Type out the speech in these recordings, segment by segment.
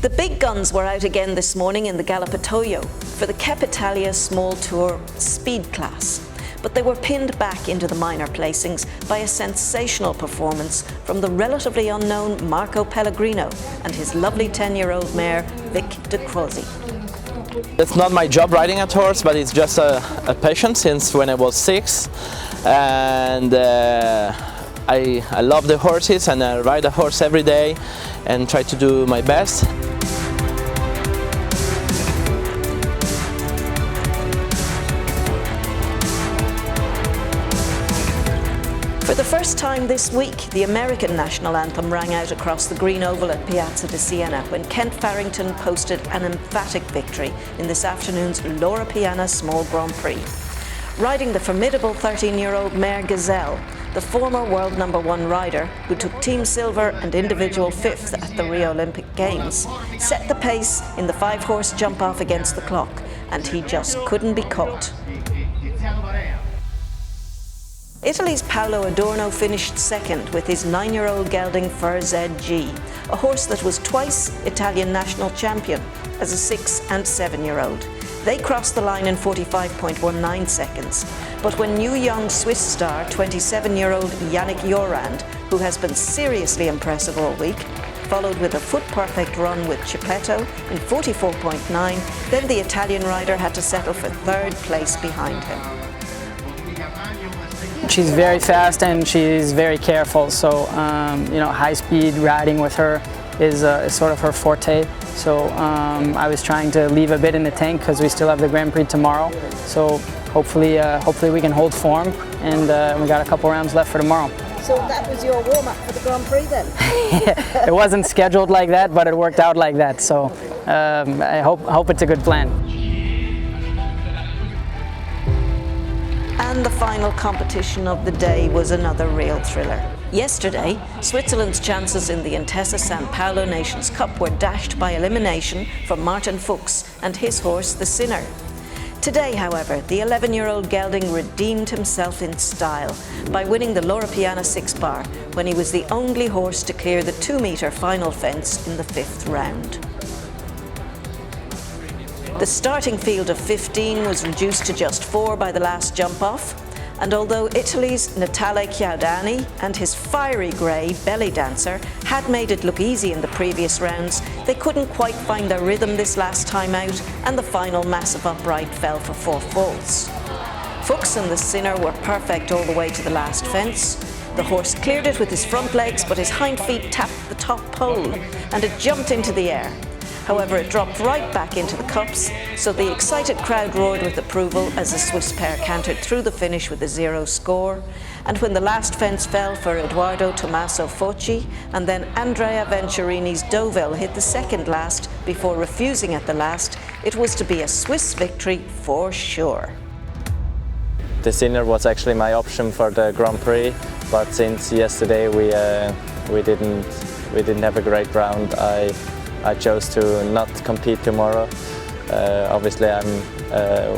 The big guns were out again this morning in the Galopatoio for the Capitalia Small Tour Speed class, but they were pinned back into the minor placings by a sensational performance from the relatively unknown Marco Pellegrino and his lovely 10-year-old mare Vic de Crozy. It's not my job riding a horse, but it's just a passion since when I was 6, and I love the horses and I ride a horse every day and try to do my best. For the first time this week, the American national anthem rang out across the green oval at Piazza di Siena when Kent Farrington posted an emphatic victory in this afternoon's Loro Piana Small Grand Prix. Riding the formidable 13-year-old mare Gazelle, the former world #1 rider, who took team silver and individual 5th at the Rio Olympic Games, set the pace in the 5-horse jump-off against the clock, and he just couldn't be caught. Italy's Paolo Adorno finished second with his 9-year-old gelding Fur ZG, a horse that was twice Italian national champion as a 6- and 7-year-old. They crossed the line in 45.19 seconds, but when new young Swiss star 27-year-old Yannick Jorand, who has been seriously impressive all week, followed with a foot-perfect run with Chippetto in 44.9, then the Italian rider had to settle for 3rd place behind him. She's very fast and she's very careful, so high-speed riding with her is sort of her forte. So I was trying to leave a bit in the tank because we still have the Grand Prix tomorrow. So hopefully we can hold form, and we got a couple rounds left for tomorrow. So that was your warm-up for the Grand Prix then? It wasn't scheduled like that, but it worked out like that. So I hope it's a good plan. And the final competition of the day was another real thriller. Yesterday, Switzerland's chances in the Intesa San Paolo Nations Cup were dashed by elimination from Martin Fuchs and his horse, the Sinner. Today, however, the 11-year-old gelding redeemed himself in style by winning the Loro Piana 6-bar when he was the only horse to clear the 2-metre final fence in the 5th round. The starting field of 15 was reduced to just 4 by the last jump-off, and although Italy's Natale Chiodani and his fiery grey Belly Dancer had made it look easy in the previous rounds, they couldn't quite find their rhythm this last time out, and the final massive upright fell for 4 faults. Fuchs and the Sinner were perfect all the way to the last fence. The horse cleared it with his front legs, but his hind feet tapped the top pole, and it jumped into the air. However, it dropped right back into the cups, so the excited crowd roared with approval as the Swiss pair cantered through the finish with a 0 score. And when the last fence fell for Edoardo Tommaso Focci, and then Andrea Venturini's Deauville hit the second last before refusing at the last, it was to be a Swiss victory for sure. The Sinner was actually my option for the Grand Prix, but since yesterday we didn't have a great round, I chose to not compete tomorrow. Obviously I'm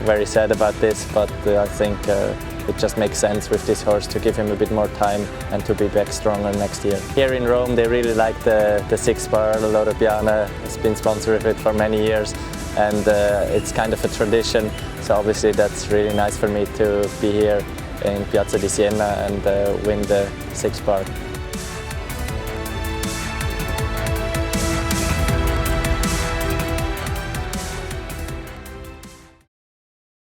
very sad about this, but I think it just makes sense with this horse to give him a bit more time and to be back stronger next year. Here in Rome they really like the 6-bar, the Loro Piana. It's been sponsored with it for many years, and it's kind of a tradition, so obviously that's really nice for me to be here in Piazza di Siena and win the 6-bar.